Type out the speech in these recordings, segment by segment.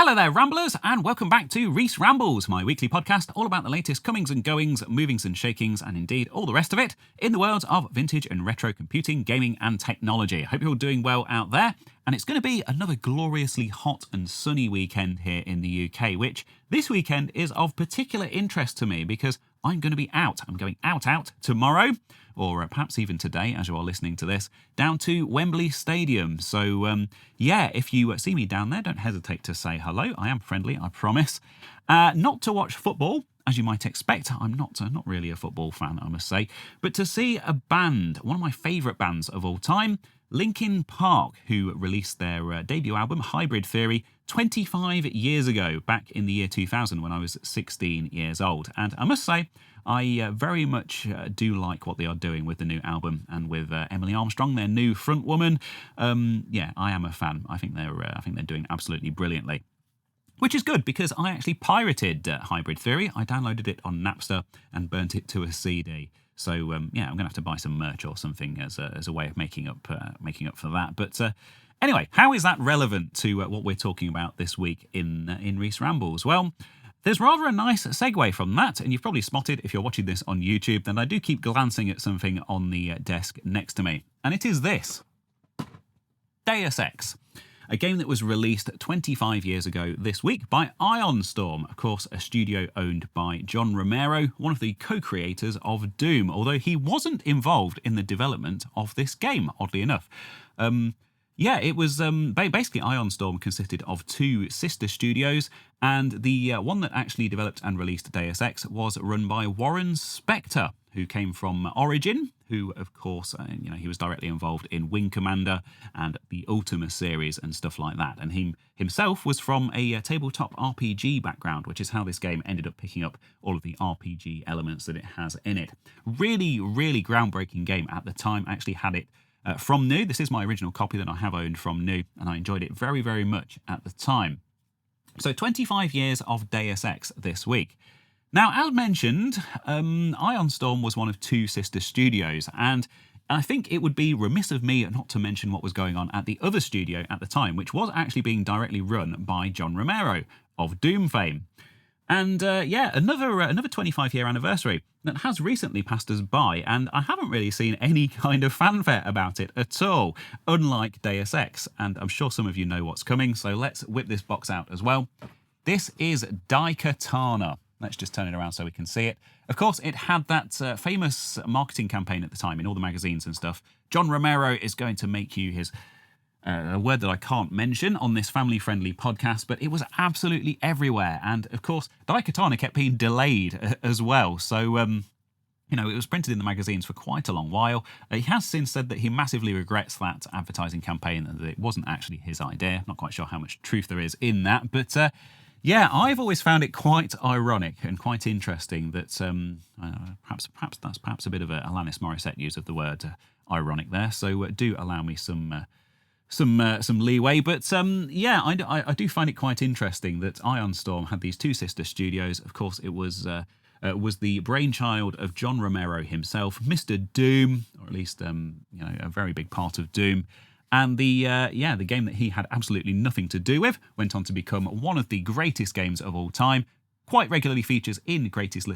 Hello there, Ramblers, and welcome back to Reese Rambles, my weekly podcast all about the latest comings and goings, movings and shakings, and indeed all the rest of it in the worlds of vintage and retro computing, gaming, and technology. I hope you're all doing well out there, and it's going to be another gloriously hot and sunny weekend here in the UK, which this weekend is of particular interest to me because I'm going to be out. I'm going out tomorrow, or perhaps even today as you are listening to this, down to Wembley Stadium. So, yeah, if you see me down there, don't hesitate to say hello. I am friendly, I promise. Not to watch football, as you might expect. I'm not really a football fan, I must say. But to see a band, one of my favourite bands of all time, Linkin Park, who released their debut album, Hybrid Theory, 25 years ago, back in the year 2000 when I was 16 years old. And I must say, I very much do like what they are doing with the new album and with Emily Armstrong, their new frontwoman. Yeah, I am a fan. I think they're doing absolutely brilliantly. Which is good because I actually pirated Hybrid Theory. I downloaded it on Napster and burnt it to a CD. So yeah, I'm going to have to buy some merch or something as a way of making up for that. But anyway, how is that relevant to what we're talking about this week in Reese Rambles? Well, there's rather a nice segue from that, and you've probably spotted if you're watching this on YouTube that I do keep glancing at something on the desk next to me, and it is this. Deus Ex, a game that was released 25 years ago this week by Ironstorm, of course a studio owned by John Romero, one of the co-creators of Doom, although he wasn't involved in the development of this game, oddly enough. Yeah, it was basically Ironstorm consisted of two sister studios, and the one that actually developed and released Deus Ex was run by Warren Spector, who came from Origin, who, of course, he was directly involved in Wing Commander and the Ultima series and stuff like that. And he himself was from a tabletop RPG background, which is how this game ended up picking up all of the RPG elements that it has in it. Really, really groundbreaking game at the time. I actually had it from new. This is my original copy that I have owned from new, and I enjoyed it very, very much at the time. So 25 years of Deus Ex this week. Now, as mentioned, Ironstorm was one of two sister studios, and I think it would be remiss of me not to mention what was going on at the other studio at the time, which was actually being directly run by John Romero of Doom fame. And yeah, another 25-year anniversary that has recently passed us by, and I haven't really seen any kind of fanfare about it at all, unlike Deus Ex, and I'm sure some of you know what's coming, so let's whip this box out as well. This is Daikatana. Let's just turn it around so we can see it. Of course, it had that famous marketing campaign at the time in all the magazines and stuff. John Romero is going to make you his... a word that I can't mention on this family-friendly podcast, but it was absolutely everywhere. And, of course, Daikatana kept being delayed as well. So, it was printed in the magazines for quite a long while. He has since said that he massively regrets that advertising campaign, and that it wasn't actually his idea. Not quite sure how much truth there is in that. But, yeah, I've always found it quite ironic and quite interesting that perhaps a bit of a Alanis Morissette use of the word ironic there. So do allow me some leeway, but yeah, I do find it quite interesting that Ironstorm had these two sister studios. Of course, it was the brainchild of John Romero himself, Mr. Doom, or at least a very big part of Doom. And the game that he had absolutely nothing to do with went on to become one of the greatest games of all time. Quite regularly features in greatest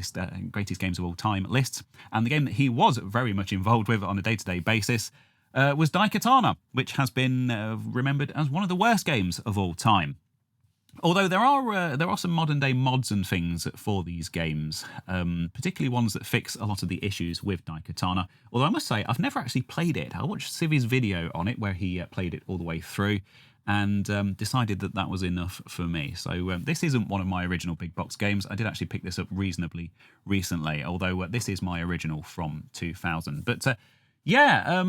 games of all time lists. And the game that he was very much involved with on a day-to-day basis was Daikatana, which has been remembered as one of the worst games of all time. Although there are some modern-day mods and things for these games, particularly ones that fix a lot of the issues with Daikatana. Although I must say, I've never actually played it. I watched Civi's video on it where he played it all the way through and decided that was enough for me. So this isn't one of my original big box games. I did actually pick this up reasonably recently, although this is my original from 2000. But yeah,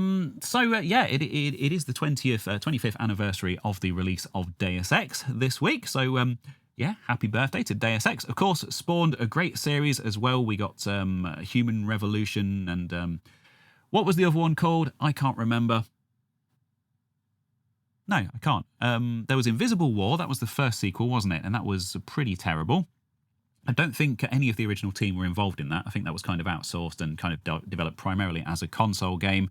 it is the 25th anniversary of the release of Deus Ex this week. So, yeah, happy birthday to Deus Ex. Of course, spawned a great series as well. We got Human Revolution and what was the other one called? I can't remember. No, I can't. There was Invisible War. That was the first sequel, wasn't it? And that was pretty terrible. I don't think any of the original team were involved in that. I think that was kind of outsourced and kind of developed primarily as a console game.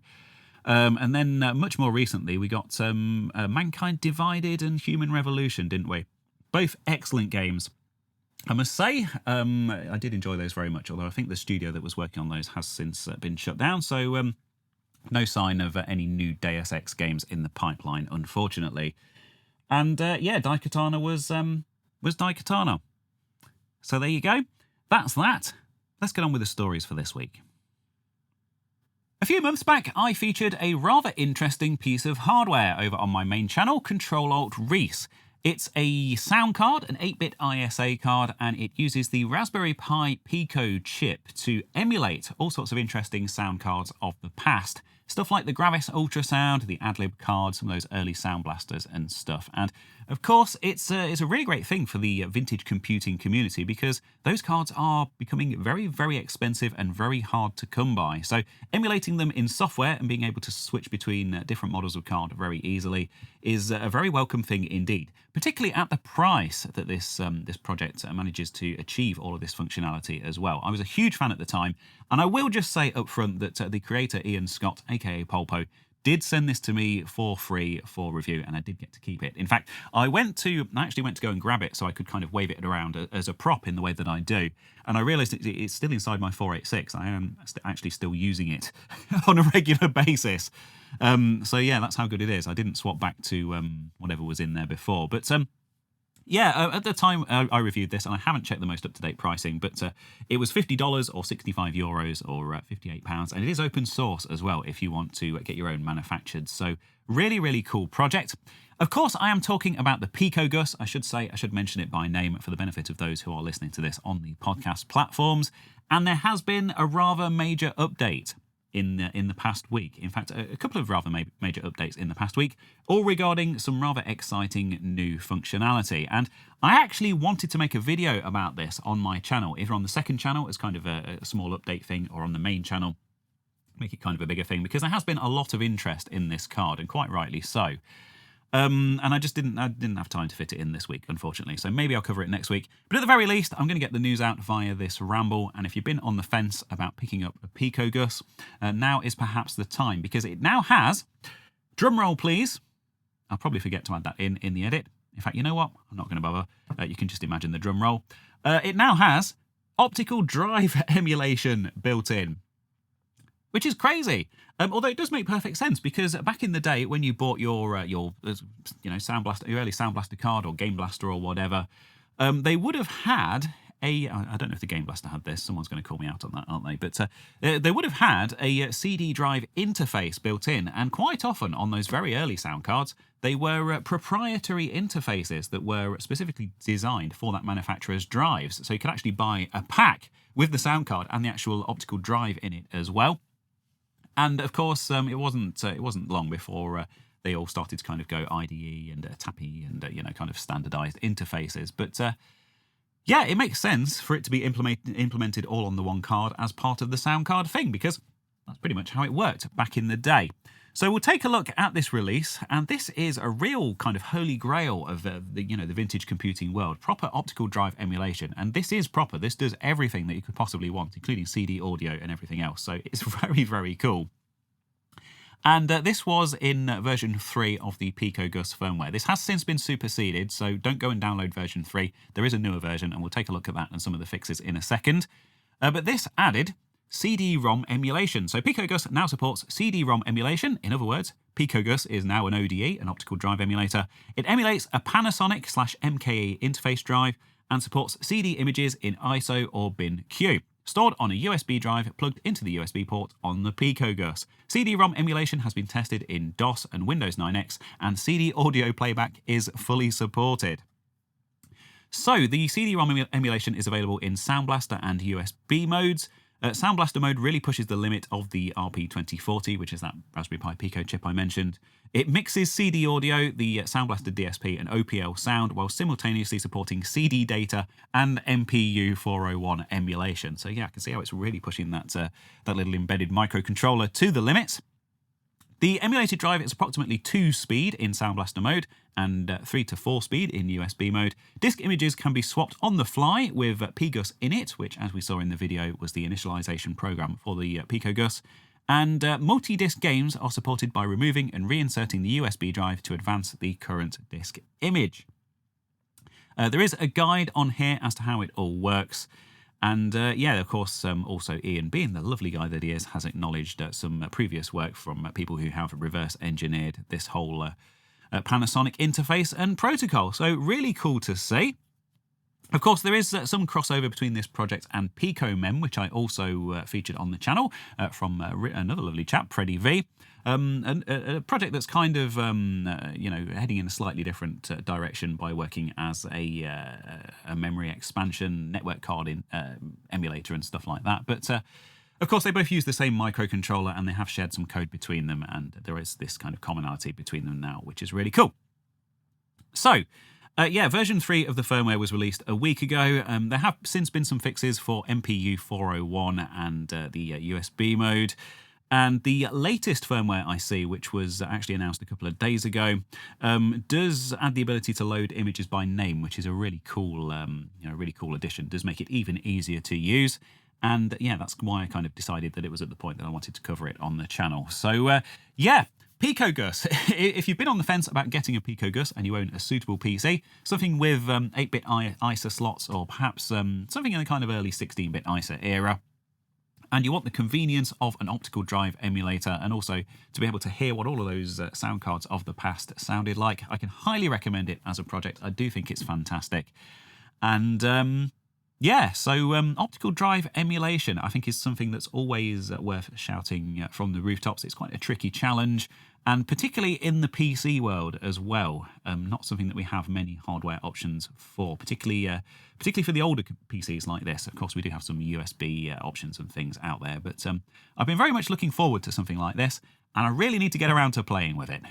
And then much more recently, we got Mankind Divided and Human Revolution, didn't we? Both excellent games. I must say, I did enjoy those very much, although I think the studio that was working on those has since been shut down, so no sign of any new Deus Ex games in the pipeline, unfortunately. And yeah, Daikatana was Daikatana. So there you go. That's that. Let's get on with the stories for this week. A few months back, I featured a rather interesting piece of hardware over on my main channel, Control-Alt-Reese. It's a sound card, an 8-bit ISA card, and it uses the Raspberry Pi Pico chip to emulate all sorts of interesting sound cards of the past. Stuff like the Gravis Ultrasound, the Adlib card, some of those early Sound Blasters and stuff. And of course, it's a really great thing for the vintage computing community because those cards are becoming very, very expensive and very hard to come by. So emulating them in software and being able to switch between different models of card very easily is a very welcome thing indeed, particularly at the price that this project manages to achieve all of this functionality as well. I was a huge fan at the time, and I will just say up front that the creator Ian Scott, aka Polpo, did send this to me for free for review, and I did get to keep it. In fact, I actually went to go and grab it so I could kind of wave it around as a prop in the way that I do, and I realised it's still inside my 486. I am actually still using it on a regular basis. So yeah, that's how good it is. I didn't swap back to whatever was in there before, but yeah, at the time I reviewed this, and I haven't checked the most up-to-date pricing, but it was $50 or €65 or £58, and it is open source as well if you want to get your own manufactured. So really, really cool project. Of course, I am talking about the PicoGUS. I should mention it by name for the benefit of those who are listening to this on the podcast platforms. And there has been a rather major update in the past week. In fact, a couple of rather major updates in the past week, all regarding some rather exciting new functionality. And I actually wanted to make a video about this on my channel, either on the second channel as kind of a small update thing, or on the main channel, make it kind of a bigger thing, because there has been a lot of interest in this card, and quite rightly so. And I just didn't have time to fit it in this week, unfortunately. So maybe I'll cover it next week. But at the very least, I'm going to get the news out via this ramble. And if you've been on the fence about picking up a PicoGUS, now is perhaps the time, because it now has, drum roll please, I'll probably forget to add that in the edit. In fact, you know what? I'm not going to bother. You can just imagine the drum roll. It now has optical drive emulation built in, which is crazy. Although it does make perfect sense, because back in the day when you bought your Sound Blaster, your early Sound Blaster card or Game Blaster or whatever, they would have had I don't know if the Game Blaster had this. Someone's going to call me out on that, aren't they? But they would have had a CD drive interface built in, and quite often on those very early sound cards, they were proprietary interfaces that were specifically designed for that manufacturer's drives. So you could actually buy a pack with the sound card and the actual optical drive in it as well. And of course, it wasn't long before they all started to kind of go IDE and TAPI and kind of standardized interfaces. But yeah, it makes sense for it to be implemented all on the one card as part of the sound card thing, because that's pretty much how it worked back in the day. So we'll take a look at this release, and this is a real kind of holy grail of the vintage computing world, proper optical drive emulation. And this is proper. This does everything that you could possibly want, including CD audio and everything else. So it's very, very cool. And this was in version 3 of the PicoGUS firmware. This has since been superseded, so don't go and download version 3. There is a newer version, and we'll take a look at that and some of the fixes in a second. But this added CD-ROM emulation. So PicoGUS now supports CD-ROM emulation. In other words, PicoGUS is now an ODE, an optical drive emulator. It emulates a Panasonic/MKE interface drive and supports CD images in ISO or bin/Q, stored on a USB drive plugged into the USB port on the PicoGUS. CD-ROM emulation has been tested in DOS and Windows 9X, and CD audio playback is fully supported. So the CD-ROM emulation is available in Sound Blaster and USB modes. Sound Blaster mode really pushes the limit of the RP2040, which is that Raspberry Pi Pico chip I mentioned. It mixes CD audio, the Sound Blaster DSP and OPL sound, while simultaneously supporting CD data and MPU 401 emulation. So yeah, I can see how it's really pushing that little embedded microcontroller to the limit. The emulated drive is approximately 2 speed in Sound Blaster mode and 3 to 4 speed in USB mode. Disk images can be swapped on the fly with PiGUS init, which, as we saw in the video, was the initialization program for the PicoGUS. And multi-disc games are supported by removing and reinserting the USB drive to advance the current disk image. There is a guide on here as to how it all works. And yeah, of course, also Ian, being the lovely guy that he is, has acknowledged some previous work from people who have reverse engineered this whole Panasonic interface and protocol. So really cool to see. Of course, there is some crossover between this project and PicoMem, which I also featured on the channel from another lovely chap, Freddy V. A project that's kind of, heading in a slightly different direction by working as a memory expansion network card emulator and stuff like that. But of course, they both use the same microcontroller and they have shared some code between them, and there is this kind of commonality between them now, which is really cool. So, version 3 of the firmware was released a week ago. There have since been some fixes for MPU 401 and the USB mode. And the latest firmware I see, which was actually announced a couple of days ago, does add the ability to load images by name, which is a really cool, really cool addition. It does make it even easier to use. And yeah, that's why I kind of decided that it was at the point that I wanted to cover it on the channel. So yeah, PicoGUS. If you've been on the fence about getting a PicoGUS and you own a suitable PC, something with 8-bit ISA slots, or perhaps something in the kind of early 16-bit ISA era, and you want the convenience of an optical drive emulator and also to be able to hear what all of those sound cards of the past sounded like, I can highly recommend it as a project. I do think it's fantastic. And yeah, so optical drive emulation, I think, is something that's always worth shouting from the rooftops. It's quite a tricky challenge, and particularly in the PC world as well. Not something that we have many hardware options for, particularly for the older PCs like this. Of course, we do have some USB options and things out there, but I've been very much looking forward to something like this, and I really need to get around to playing with it.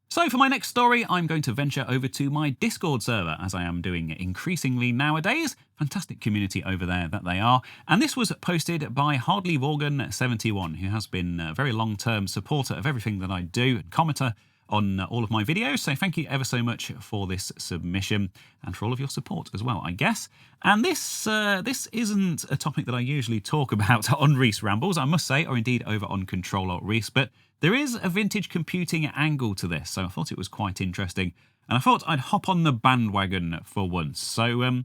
So for my next story, I'm going to venture over to my Discord server, as I am doing increasingly nowadays. Fantastic community over there that they are. And this was posted by Hardly Vorgan71, who has been a very long-term supporter of everything that I do and commenter on all of my videos. So thank you ever so much for this submission and for all of your support as well, I guess. And this isn't a topic that I usually talk about on Reese Rambles, I must say, or indeed over on Control Reese, but there is a vintage computing angle to this, so I thought it was quite interesting, and I thought I'd hop on the bandwagon for once. So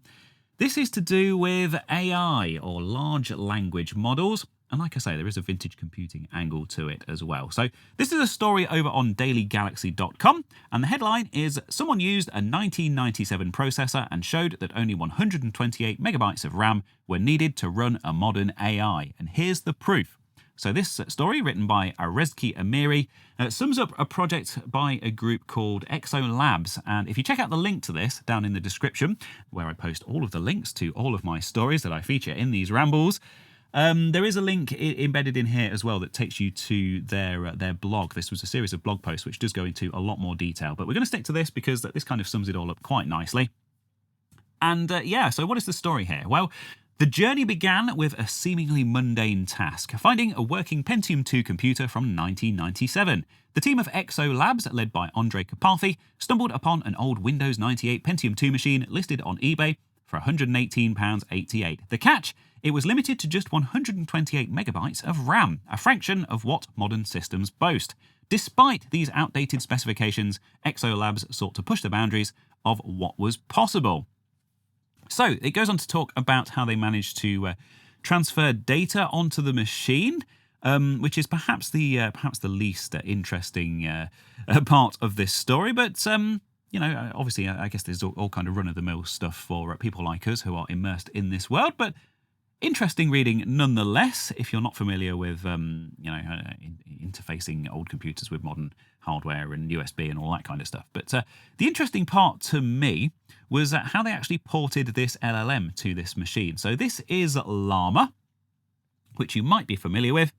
this is to do with AI, or large language models, and like I say, there is a vintage computing angle to it as well. So this is a story over on dailygalaxy.com, and the headline is, "Someone used a 1997 processor and showed that only 128 megabytes of RAM were needed to run a modern AI, and here's the proof." So this story, written by Arezki Amiri, sums up a project by a group called Exo Labs. And if you check out the link to this down in the description, where I post all of the links to all of my stories that I feature in these rambles, there is a link embedded in here as well that takes you to their blog. This was a series of blog posts which does go into a lot more detail. But we're going to stick to this because this kind of sums it all up quite nicely. And yeah, so what is the story here? Well, the journey began with a seemingly mundane task, finding a working Pentium 2 computer from 1997. The team of Exo Labs, led by Andrei Karpathy, stumbled upon an old Windows 98 Pentium 2 machine listed on eBay for £118.88. The catch? It was limited to just 128 megabytes of RAM, a fraction of what modern systems boast. Despite these outdated specifications, Exo Labs sought to push the boundaries of what was possible. So it goes on to talk about how they managed to transfer data onto the machine, which is perhaps the least interesting part of this story. But obviously, I guess there's all kind of run-of-the-mill stuff for people like us who are immersed in this world. But interesting reading nonetheless, if you're not familiar with interfacing old computers with modern hardware and USB and all that kind of stuff. But the interesting part to me was how they actually ported this LLM to this machine. So this is Llama, which you might be familiar with.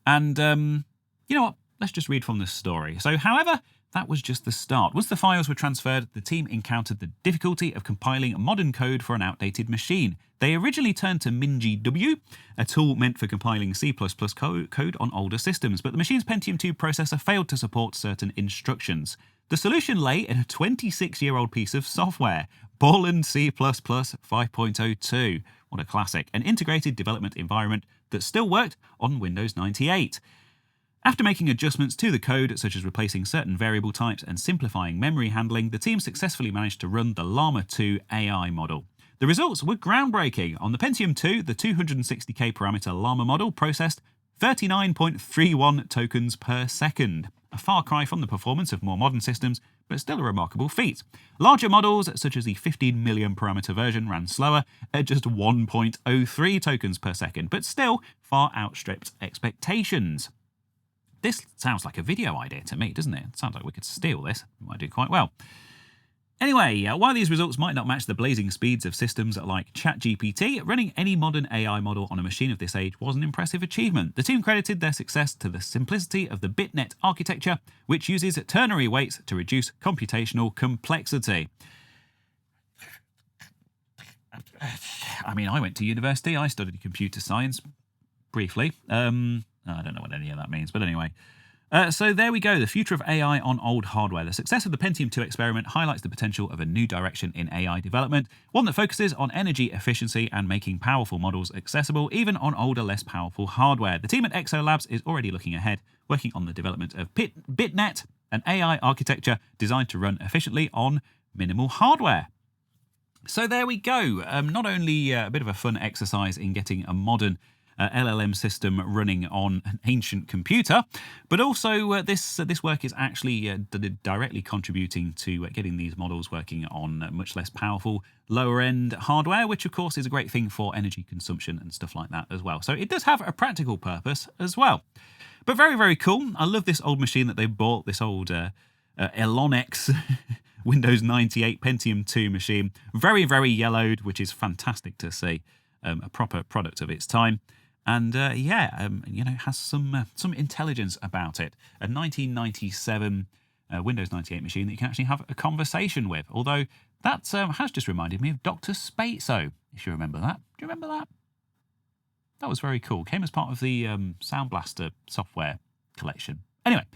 And you know what? Let's just read from the story. So, however, that was just the start. Once the files were transferred, the team encountered the difficulty of compiling modern code for an outdated machine. They originally turned to MinGW, a tool meant for compiling C++ code on older systems, but the machine's Pentium 2 processor failed to support certain instructions. The solution lay in a 26-year-old piece of software, Borland C++ 5.02. What a classic. An integrated development environment that still worked on Windows 98. After making adjustments to the code, such as replacing certain variable types and simplifying memory handling, the team successfully managed to run the Llama 2 AI model. The results were groundbreaking. On the Pentium 2, the 260k parameter Llama model processed 39.31 tokens per second, a far cry from the performance of more modern systems, but still a remarkable feat. Larger models, such as the 15 million parameter version, ran slower at just 1.03 tokens per second, but still far outstripped expectations. This sounds like a video idea to me, doesn't it? It sounds like we could steal this. We might do quite well. Anyway, while these results might not match the blazing speeds of systems like ChatGPT, running any modern AI model on a machine of this age was an impressive achievement. The team credited their success to the simplicity of the BitNet architecture, which uses ternary weights to reduce computational complexity. I mean, I went to university. I studied computer science briefly. I don't know what any of that means, but anyway. So there we go, the future of AI on old hardware. The success of the Pentium 2 experiment highlights the potential of a new direction in AI development, one that focuses on energy efficiency and making powerful models accessible, even on older, less powerful hardware. The team at Exo Labs is already looking ahead, working on the development of BitNet, an AI architecture designed to run efficiently on minimal hardware. So there we go. Not only a bit of a fun exercise in getting a modern LLM system running on an ancient computer, but also this work is actually directly contributing to getting these models working on much less powerful, lower-end hardware, which of course is a great thing for energy consumption and stuff like that as well. So it does have a practical purpose as well. But very, very cool. I love this old machine that they bought, this old Elonex Windows 98 Pentium 2 machine. Very, very yellowed, which is fantastic to see. A proper product of its time. And has some intelligence about it. A 1997 Windows 98 machine that you can actually have a conversation with. Although that has just reminded me of Dr. Spateso, if you remember that. Do you remember that? That was very cool. Came as part of the Sound Blaster software collection. Anyway,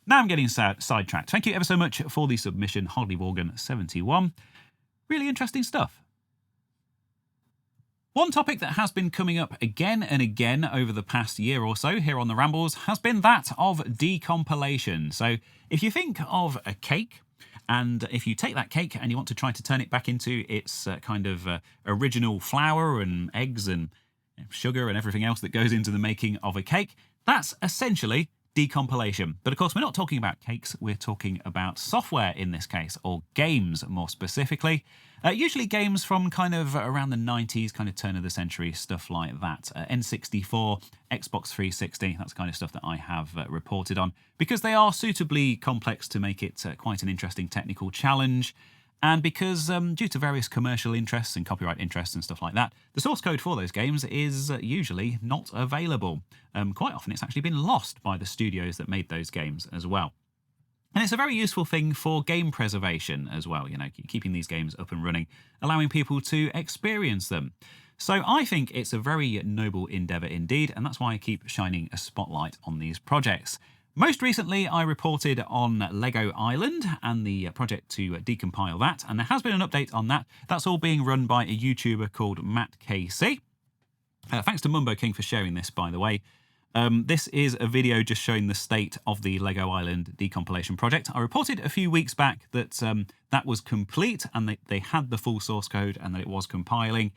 now I'm getting sidetracked. Thank you ever so much for the submission, Hardly Morgan 71. Really interesting stuff. One topic that has been coming up again and again over the past year or so here on the Rambles has been that of decompilation. So if you think of a cake, and if you take that cake and you want to try to turn it back into its original flour and eggs and sugar and everything else that goes into the making of a cake, that's essentially decompilation. But of course, we're not talking about cakes, we're talking about software in this case, or games more specifically. Usually games from kind of around the 90s, kind of turn of the century, stuff like that. N64, Xbox 360, that's the kind of stuff that I have reported on, because they are suitably complex to make it quite an interesting technical challenge. And because due to various commercial interests and copyright interests and stuff like that, the source code for those games is usually not available. Quite often it's actually been lost by the studios that made those games as well. And it's a very useful thing for game preservation as well, you know, keeping these games up and running, allowing people to experience them. So I think it's a very noble endeavour indeed, and that's why I keep shining a spotlight on these projects. Most recently, I reported on Lego Island and the project to decompile that, and there has been an update on that. That's all being run by a YouTuber called Matt KC. Thanks to Mumbo King for sharing this, by the way. This is a video just showing the state of the Lego Island decompilation project. I reported a few weeks back that that was complete and they had the full source code and that it was compiling.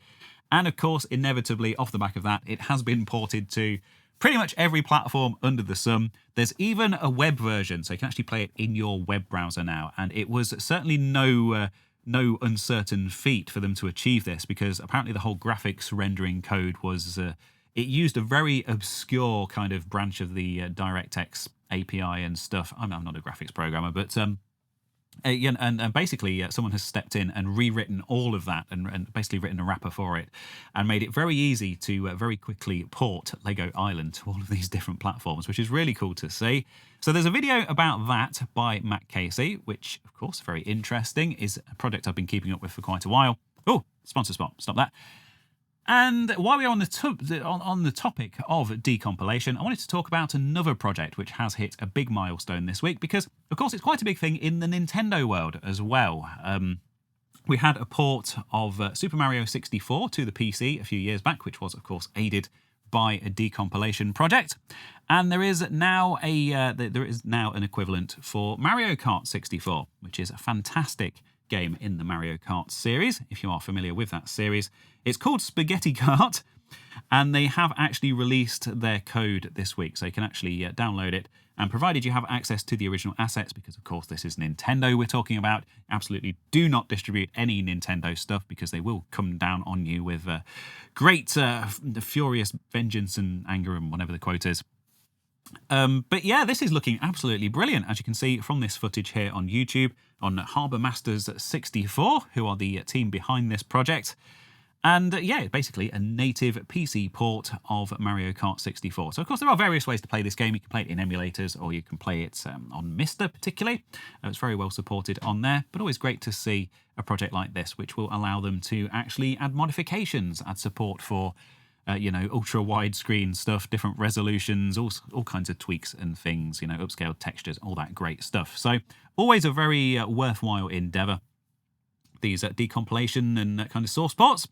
And of course, inevitably, off the back of that, it has been ported to pretty much every platform under the sun. There's even a web version, so you can actually play it in your web browser now. And it was certainly no uncertain feat for them to achieve this, because apparently the whole graphics rendering code was... it used a very obscure kind of branch of the DirectX API and stuff. I'm not a graphics programmer, but and basically someone has stepped in and rewritten all of that and basically written a wrapper for it and made it very easy to very quickly port Lego Island to all of these different platforms, which is really cool to see. So there's a video about that by Matt Casey, which of course very interesting, is a project I've been keeping up with for quite a while. Oh, sponsor spot, stop that. And while we're on the topic of decompilation, I wanted to talk about another project which has hit a big milestone this week, because, of course, it's quite a big thing in the Nintendo world as well. We had a port of Super Mario 64 to the PC a few years back, which was, of course, aided by a Decompilation project, and there is now an equivalent for Mario Kart 64, which is a fantastic game in the Mario Kart series. If you are familiar with that series, it's called SpaghettiKart, and they have actually released their code this week, so you can actually download it. And provided you have access to the original assets, because of course this is Nintendo we're talking about, absolutely do not distribute any Nintendo stuff, because they will come down on you with great furious vengeance and anger and whatever the quote is. But yeah, this is looking absolutely brilliant, as you can see from this footage here on YouTube, on Harbour Masters 64, who are the team behind this project. And yeah, basically a native PC port of Mario Kart 64. So of course there are various ways to play this game. You can play it in emulators, or you can play it on Mister particularly. It's very well supported on there, but always great to see a project like this, which will allow them to actually add modifications, add support for ultra widescreen stuff, different resolutions, all kinds of tweaks and things, upscaled textures, all that great stuff. So always a very worthwhile endeavor, these Decompilation and kind of source ports.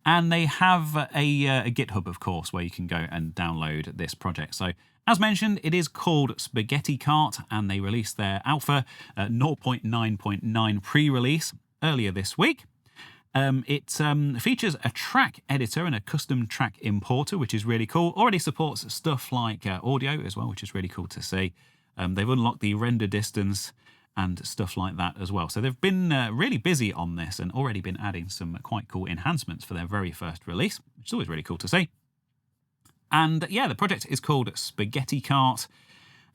And they have a GitHub, of course, where you can go and download this project. So as mentioned, it is called SpaghettiKart, and they released their alpha 0.9.9 pre-release earlier this week. It features a track editor and a custom track importer, which is really cool. Already supports stuff like audio as well, which is really cool to see. They've unlocked the render distance and stuff like that as well. So they've been really busy on this and already been adding some quite cool enhancements for their very first release, which is always really cool to see. And yeah, the project is called SpaghettiKart,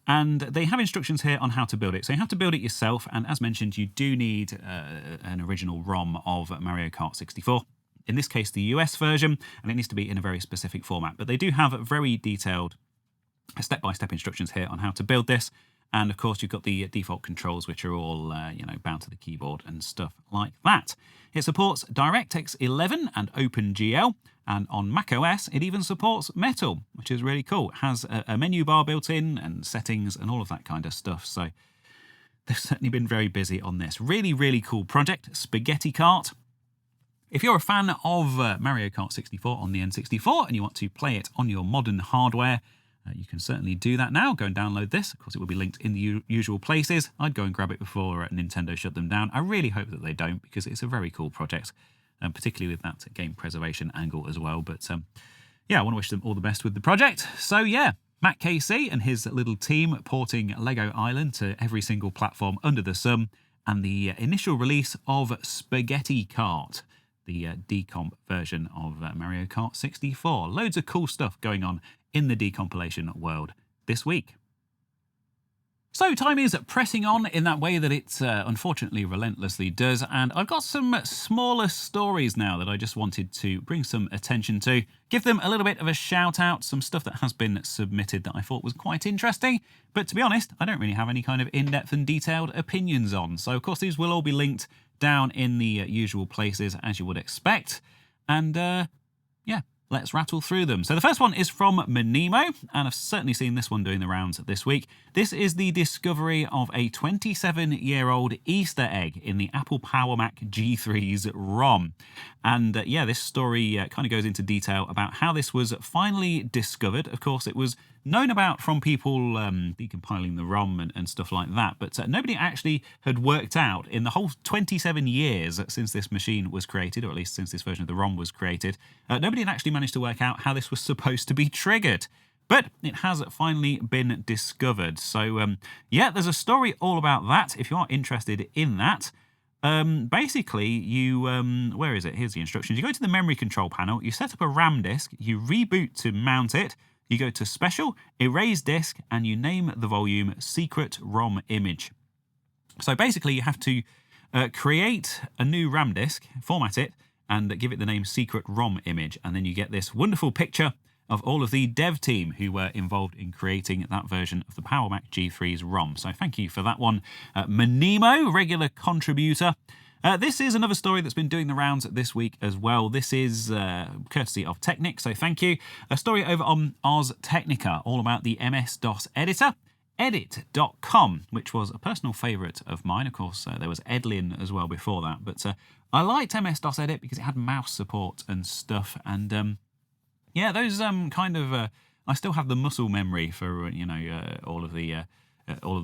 and they have instructions here on how to build it. So you have to build it yourself, and as mentioned, you do need an original ROM of Mario Kart 64. In this case, the US version, and it needs to be in a very specific format. But they do have very detailed step-by-step instructions here on how to build this. And of course, you've got the default controls, which are all bound to the keyboard and stuff like that. It supports DirectX 11 and OpenGL, and on macOS, it even supports Metal, which is really cool. It has a menu bar built in and settings and all of that kind of stuff. So they've certainly been very busy on this. Really, really cool project, SpaghettiKart. If you're a fan of Mario Kart 64 on the N64 and you want to play it on your modern hardware, you can certainly do that now. Go and download this. Of course, it will be linked in the usual places. I'd go and grab it before Nintendo shut them down. I really hope that they don't, because it's a very cool project, particularly with that game preservation angle as well. But yeah, I want to wish them all the best with the project. So yeah, Matt KC and his little team porting Lego Island to every single platform under the sun, and the initial release of SpaghettiKart, the Decomp version of Mario Kart 64. Loads of cool stuff going on in the Decompilation world this week. So time is pressing on in that way that it unfortunately relentlessly does, and I've got some smaller stories now that I just wanted to bring some attention to, give them a little bit of a shout out, some stuff that has been submitted that I thought was quite interesting, but to be honest, I don't really have any kind of in-depth and detailed opinions on. So of course these will all be linked down in the usual places, as you would expect, and yeah, let's rattle through them. So the first one is from Monemo, and I've certainly seen this one doing the rounds this week. This is the discovery of a 27-year-old Easter egg in the Apple Power Mac G3's ROM. And yeah, this story kind of goes into detail about how this was finally discovered. Of course, it was known about from people decompiling the ROM and stuff like that, but nobody actually had worked out in the whole 27 years since this machine was created, or at least since this version of the ROM was created, nobody had actually managed to work out how this was supposed to be triggered. But it has finally been discovered. So yeah, there's a story all about that if you are interested in that. Basically, you, where is it? Here's the instructions. You go to the memory control panel, you set up a RAM disk, you reboot to mount it, you go to Special, Erase Disk, and you name the volume Secret ROM Image. So basically, you have to create a new RAM disk, format it, and give it the name Secret ROM Image, and then you get this wonderful picture of all of the dev team who were involved in creating that version of the Power Mac G3's ROM. So thank you for that one, Monemo, regular contributor. This is another story that's been doing the rounds this week as well. This is courtesy of Technic, so thank you. A story over on Ars Technica, all about the MS-DOS editor, edit.com, which was a personal favourite of mine. Of course, there was Edlin as well before that, but I liked MS-DOS Edit because it had mouse support and stuff, and Yeah, those kind of I still have the muscle memory for all of the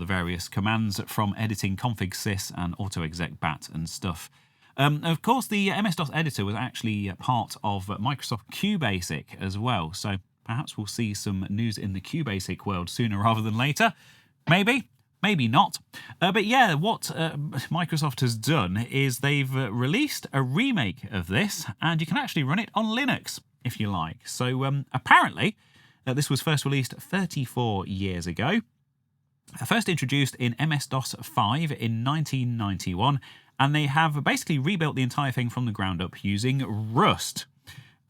various commands from editing config sys and autoexec bat and stuff. Of course, the MS-DOS editor was actually part of Microsoft QBasic as well, so perhaps we'll see some news in the QBasic world sooner rather than later. Maybe, maybe not. But yeah, what Microsoft has done is they've released a remake of this, and you can actually run it on Linux if you like. So apparently, this was first released 34 years ago. First introduced in MS-DOS 5 in 1991, and they have basically rebuilt the entire thing from the ground up using Rust.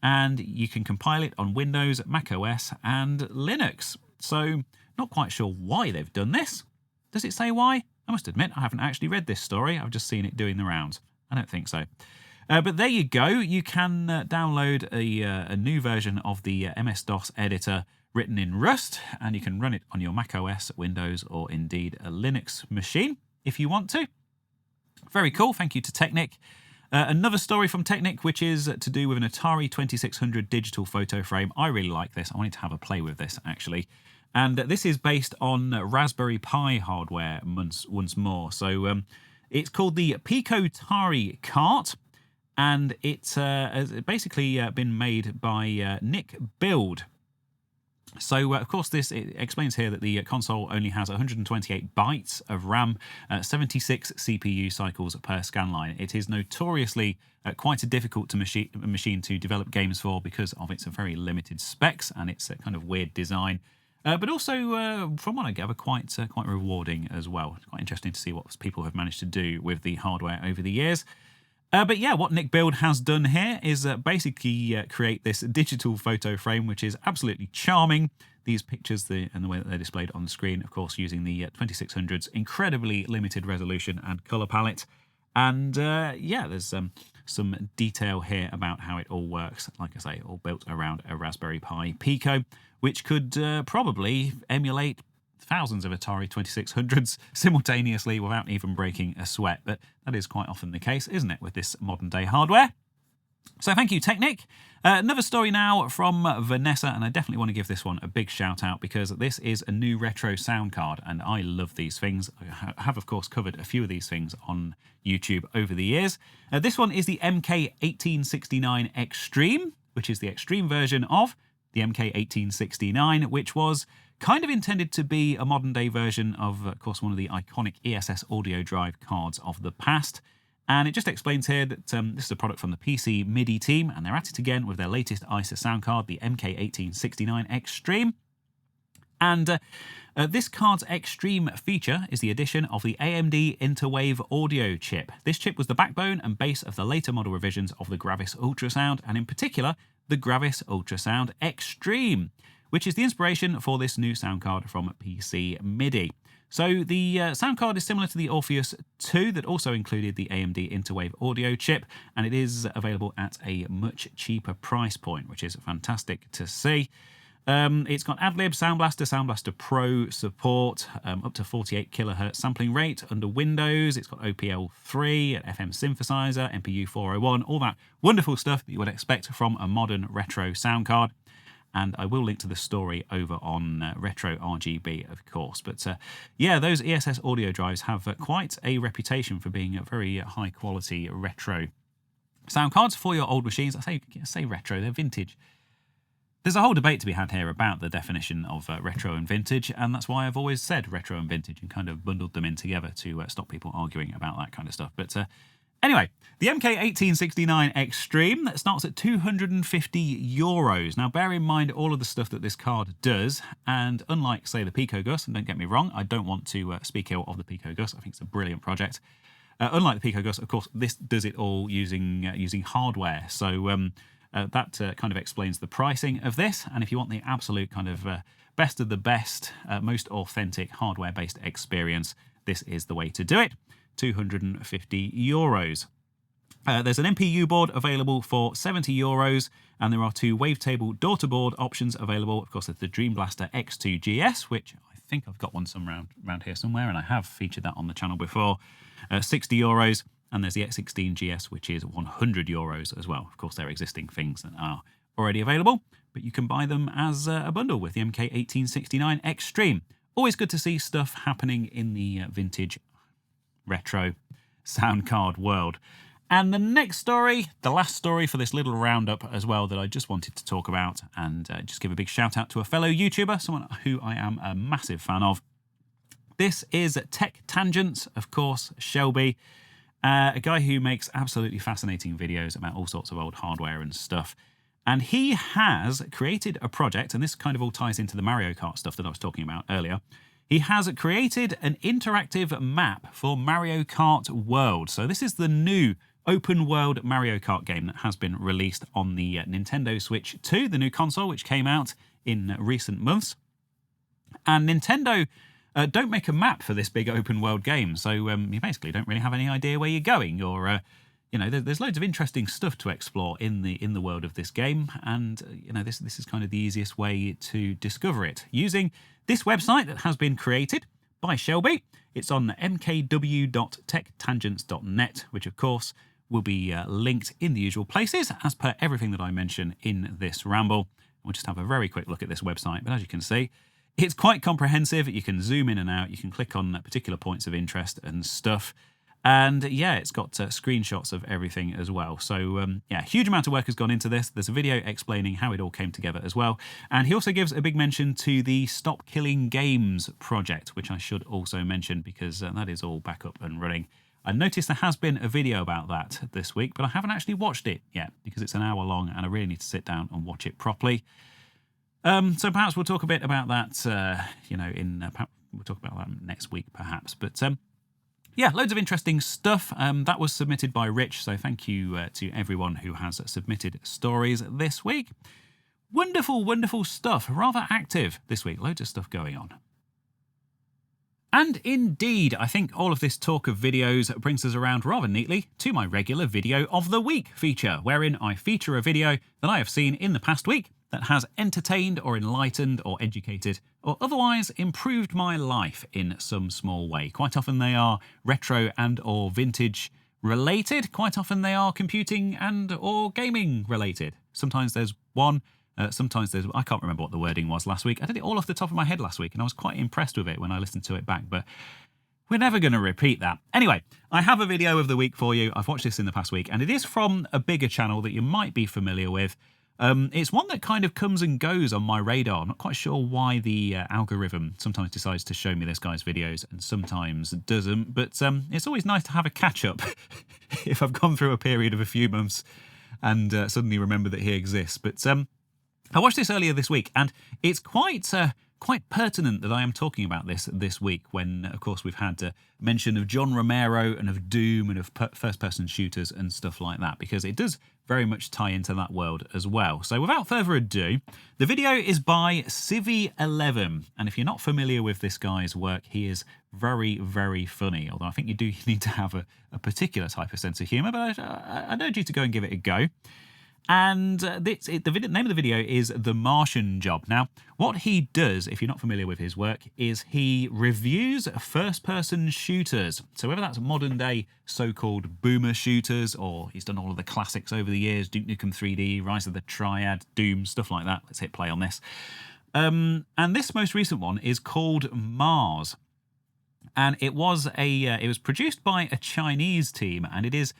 And you can compile it on Windows, Mac OS, and Linux. So, not quite sure why they've done this. Does it say why? I must admit, I haven't actually read this story. I've just seen it doing the rounds. I don't think so. But there you go. You can download a new version of the MS-DOS editor written in Rust, and you can run it on your Mac OS, Windows, or indeed a Linux machine if you want to. Very cool. Thank you to Technic. Another story from Technic, which is to do with an Atari 2600 digital photo frame. I really like this. I wanted to have a play with this, actually. And this is based on Raspberry Pi hardware once more. So it's called the PicoGUS, and it's has basically been made by Nick Build. So, of course, it explains here that the console only has 128 bytes of RAM, 76 CPU cycles per scan line. It is notoriously quite a difficult machine to develop games for because of its very limited specs and its kind of weird design. But also, from what I gather, quite rewarding as well. It's quite interesting to see what people have managed to do with the hardware over the years. But yeah, what Nick Build has done here is basically create this digital photo frame, which is absolutely charming. These pictures and the way that they're displayed on the screen, of course, using the 2600's incredibly limited resolution and color palette. And yeah, there's some detail here about how it all works. Like I say, all built around a Raspberry Pi Pico, which could probably emulate thousands of Atari 2600s simultaneously without even breaking a sweat. But that is quite often the case, isn't it, with this modern day hardware? So thank you, Technic. Another story now from Vanessa, and I definitely want to give this one a big shout out because this is a new retro sound card, and I love these things. I have, of course, covered a few of these things on YouTube over the years. This one is the MK1869 Extreme, which is the extreme version of the MK1869, which was kind of intended to be a modern-day version of course, one of the iconic ESS audio drive cards of the past. And it just explains here that this is a product from the PC MIDI team, and they're at it again with their latest ISA sound card, the MK1869 Extreme. And this card's extreme feature is the addition of the AMD Interwave audio chip. This chip was the backbone and base of the later model revisions of the Gravis Ultrasound, and in particular, the Gravis Ultrasound Extreme, which is the inspiration for this new sound card from PC MIDI. So the sound card is similar to the Orpheus 2 that also included the AMD Interwave audio chip, and it is available at a much cheaper price point, which is fantastic to see. It's got AdLib, Sound Blaster, Sound Blaster Pro support, up to 48 kHz sampling rate under Windows. It's got OPL3, an FM synthesizer, MPU 401, all that wonderful stuff that you would expect from a modern retro sound card. And I will link to the story over on Retro RGB, of course. But yeah, those ESS audio drives have quite a reputation for being a very high-quality retro sound cards for your old machines. I say retro, they're vintage. There's a whole debate to be had here about the definition of retro and vintage, and that's why I've always said retro and vintage and kind of bundled them in together to stop people arguing about that kind of stuff. But anyway, the MK1869 Extreme starts at €250. Now, bear in mind all of the stuff that this card does, and unlike, say, the PicoGUS, and don't get me wrong, I don't want to speak ill of the PicoGUS. I think it's a brilliant project. Unlike the PicoGUS, of course, this does it all using hardware. So that kind of explains the pricing of this. And if you want the absolute kind of best of the best, most authentic hardware-based experience, this is the way to do it. €250. There's an MPU board available for €70, and there are two wavetable daughterboard options available. Of course, there's the Dream Blaster X2GS, which I think I've got one around here somewhere, and I have featured that on the channel before. €60, and there's the X16GS, which is €100 as well. Of course, they're existing things that are already available. but you can buy them as a bundle with the MK1869 Extreme. Always good to see stuff happening in the vintage retro sound card world. And the next story, the last story for this little roundup as well that I just wanted to talk about and just give a big shout out to a fellow YouTuber, someone who I am a massive fan of. This is Tech Tangents, of course, Shelby, a guy who makes absolutely fascinating videos about all sorts of old hardware and stuff. And he has created a project, and this kind of all ties into the Mario Kart stuff that I was talking about earlier. He has created an interactive map for Mario Kart World. So this is the new open world Mario Kart game that has been released on the Nintendo Switch 2, the new console, which came out in recent months. And Nintendo don't make a map for this big open world game, so you basically don't really have any idea where you're going, or you know, there's loads of interesting stuff to explore in the world of this game, and you know, this is kind of the easiest way to discover it using this website that has been created by Shelby. It's on mkw.techtangents.net, which of course will be linked in the usual places as per everything that I mention in this ramble. We'll just have a very quick look at this website, but as you can see, it's quite comprehensive. You can zoom in and out, you can click on particular points of interest and stuff. And yeah, it's got screenshots of everything as well. So yeah, huge amount of work has gone into this. There's a video explaining how it all came together as well. And he also gives a big mention to the Stop Killing Games project, which I should also mention because that is all back up and running. I noticed there has been a video about that this week, but I haven't actually watched it yet because it's an hour long and I really need to sit down and watch it properly. So perhaps we'll talk a bit about that, you know, we'll talk about that next week perhaps. But yeah, loads of interesting stuff. That was submitted by Rich, so thank you to everyone who has submitted stories this week. Wonderful, wonderful stuff. Rather active this week. Loads of stuff going on. And indeed, I think all of this talk of videos brings us around rather neatly to my regular Video of the Week feature, wherein I feature a video that I have seen in the past week that has entertained or enlightened or educated or otherwise improved my life in some small way. Quite often they are retro and or vintage related. Quite often they are computing and or gaming related. Sometimes there's one. Sometimes there's, I can't remember what the wording was last week. I did it all off the top of my head last week and I was quite impressed with it when I listened to it back, but we're never going to repeat that. Anyway, I have a video of the week for you. I've watched this in the past week and it is from a bigger channel that you might be familiar with. It's one that kind of comes and goes on my radar. I'm not quite sure why the algorithm sometimes decides to show me this guy's videos and sometimes doesn't, but it's always nice to have a catch-up if I've gone through a period of a few months and suddenly remember that he exists. But I watched this earlier this week, and it's quite pertinent that I am talking about this week when, of course, we've had mention of John Romero and of Doom and of first-person shooters and stuff like that, because it does very much tie into that world as well. So without further ado, the video is by Civi11, and if you're not familiar with this guy's work, he is very, very funny, although I think you do need to have a particular type of sense of humour, but I'd urge you to go and give it a go. And the name of the video is The Martian Job. Now, what he does, if you're not familiar with his work, is he reviews first-person shooters. So whether that's modern-day so-called boomer shooters, or he's done all of the classics over the years, Duke Nukem 3D, Rise of the Triad, Doom, stuff like that. Let's hit play on this. And this most recent one is called Mars. And it was produced by a Chinese team, and it is,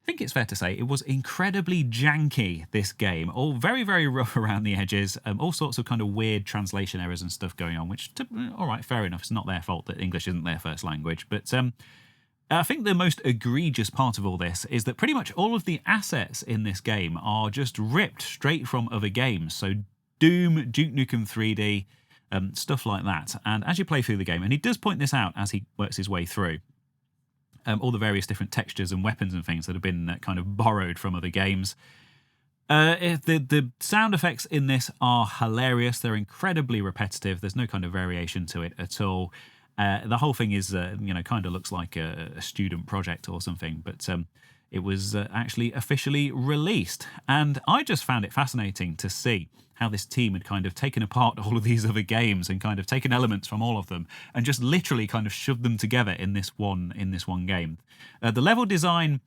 I think it's fair to say, it was incredibly janky, this game. All very, very rough around the edges. All sorts of kind of weird translation errors and stuff going on, which, all right, fair enough. It's not their fault that English isn't their first language. But I think the most egregious part of all this is that pretty much all of the assets in this game are just ripped straight from other games. So Doom, Duke Nukem 3D, stuff like that. And as you play through the game, and he does point this out as he works his way through, all the various different textures and weapons and things that have been kind of borrowed from other games. The sound effects in this are hilarious. They're incredibly repetitive. There's no kind of variation to it at all. The whole thing is, you know, kind of looks like a student project or something, but it was actually officially released. And I just found it fascinating to see how this team had kind of taken apart all of these other games and kind of taken elements from all of them and just literally kind of shoved them together in this one game. The level design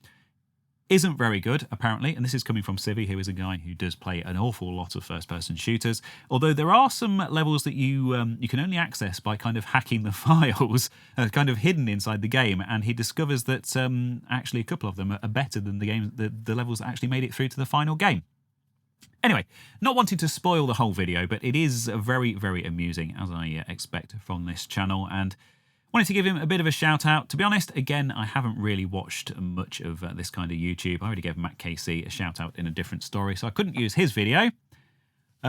isn't very good, apparently, and this is coming from Civi, who is a guy who does play an awful lot of first-person shooters, although there are some levels that you can only access by kind of hacking the files, kind of hidden inside the game, and he discovers that actually a couple of them are better than the levels that actually made it through to the final game. Anyway, not wanting to spoil the whole video, but it is very, very amusing, as I expect from this channel, and wanted to give him a bit of a shout out. To be honest, again, I haven't really watched much of this kind of YouTube. I already gave Matt Casey a shout out in a different story, so I couldn't use his video.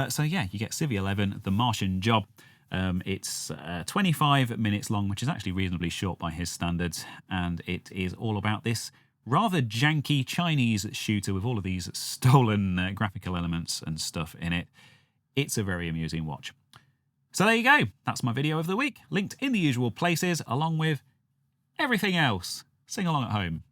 So yeah, you get Civi 11, The Martian Job. It's 25 minutes long, which is actually reasonably short by his standards, and it is all about this rather janky Chinese shooter with all of these stolen graphical elements and stuff in it. It's a very amusing watch. So there you go, that's my video of the week, linked in the usual places, along with everything else. Sing along at home.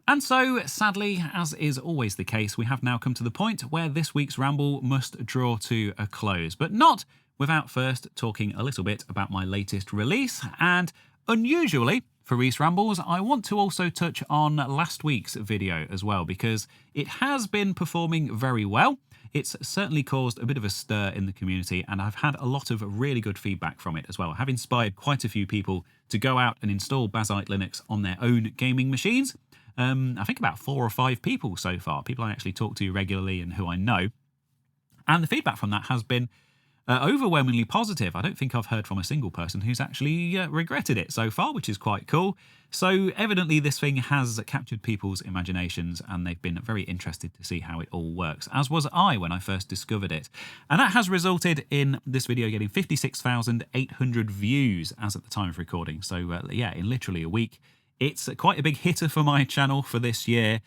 And so, sadly, as is always the case, we have now come to the point where this week's ramble must draw to a close, but not without first talking a little bit about my latest release, and unusually, for Reese Rambles, I want to also touch on last week's video as well, because it has been performing very well. It's certainly caused a bit of a stir in the community, and I've had a lot of really good feedback from it as well. I have inspired quite a few people to go out and install Bazzite Linux on their own gaming machines. I think about 4 or 5 people so far, people I actually talk to regularly and who I know. And the feedback from that has been overwhelmingly positive. I don't think I've heard from a single person who's actually regretted it so far, which is quite cool. So evidently this thing has captured people's imaginations, and they've been very interested to see how it all works, as was I when I first discovered it. And that has resulted in this video getting 56,800 views as at the time of recording. So yeah, in literally a week. It's quite a big hitter for my channel for this year.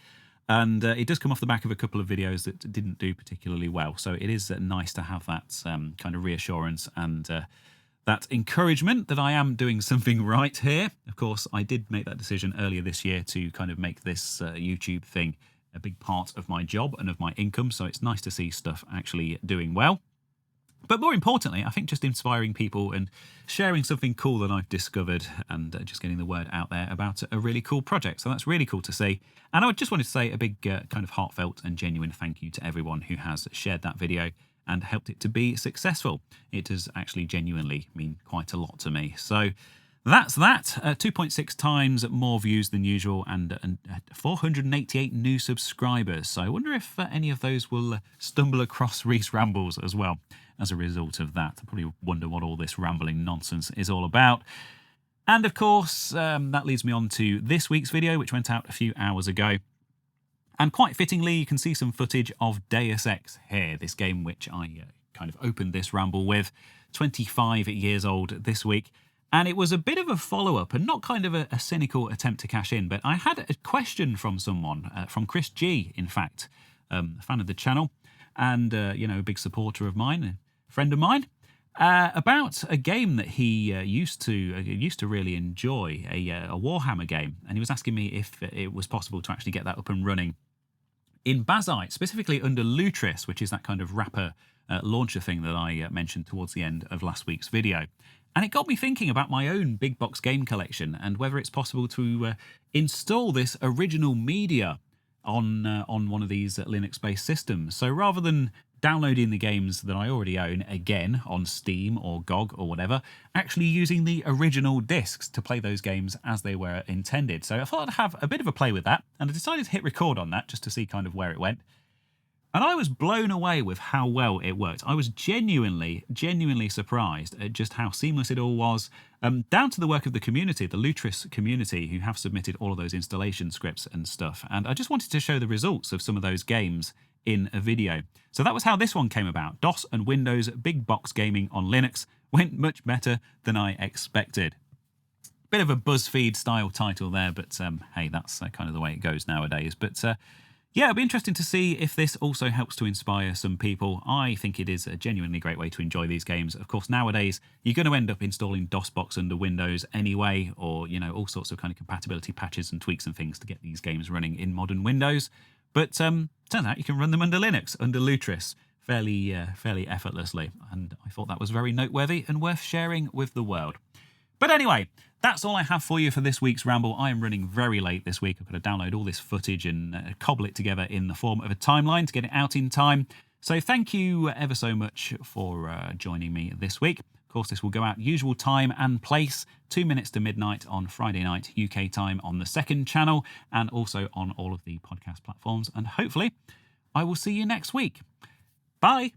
And it does come off the back of a couple of videos that didn't do particularly well. So it is nice to have that kind of reassurance and that encouragement that I am doing something right here. Of course, I did make that decision earlier this year to kind of make this YouTube thing a big part of my job and of my income. So it's nice to see stuff actually doing well. But more importantly, I think just inspiring people and sharing something cool that I've discovered, and just getting the word out there about a really cool project. So that's really cool to see. And I just wanted to say a big kind of heartfelt and genuine thank you to everyone who has shared that video and helped it to be successful. It does actually genuinely mean quite a lot to me. So that's that. 2.6 times more views than usual, and 488 new subscribers. So I wonder if any of those will stumble across Reese Rambles as well as a result of that. I probably wonder what all this rambling nonsense is all about. And of course, that leads me on to this week's video, which went out a few hours ago. And quite fittingly, you can see some footage of Deus Ex here, this game which I kind of opened this ramble with, 25 years old this week. And it was a bit of a follow-up, and not kind of a cynical attempt to cash in, but I had a question from someone, from Chris G, in fact, a fan of the channel, and, you know, a big supporter of mine, a friend of mine, about a game that he used to really enjoy, a Warhammer game. And he was asking me if it was possible to actually get that up and running in Bazzite, specifically under Lutris, which is that kind of wrapper launcher thing that I mentioned towards the end of last week's video. And it got me thinking about my own big box game collection and whether it's possible to install this original media on one of these Linux-based systems. So rather than downloading the games that I already own again on Steam or GOG or whatever, actually using the original discs to play those games as they were intended. So I thought I'd have a bit of a play with that, and I decided to hit record on that just to see kind of where it went. And I was blown away with how well it worked. I was genuinely surprised at just how seamless it all was, down to the work of the community, the Lutris community, who have submitted all of those installation scripts and stuff. And I just wanted to show the results of some of those games in a video. So that was how this one came about. DOS and Windows big box gaming on Linux went much better than I expected. Bit of a BuzzFeed style title there, but hey, that's kind of the way it goes nowadays. But yeah, it'll be interesting to see if this also helps to inspire some people. I think it is a genuinely great way to enjoy these games. Of course, nowadays, you're going to end up installing DOSBox under Windows anyway, or, you know, all sorts of kind of compatibility patches and tweaks and things to get these games running in modern Windows. But turns out you can run them under Linux, under Lutris, fairly effortlessly. And I thought that was very noteworthy and worth sharing with the world. But anyway, that's all I have for you for this week's Ramble. I am running very late this week. I've got to download all this footage and cobble it together in the form of a timeline to get it out in time. So thank you ever so much for joining me this week. Of course, this will go out usual time and place, 2 minutes to midnight on Friday night UK time on the second channel, and also on all of the podcast platforms. And hopefully I will see you next week. Bye.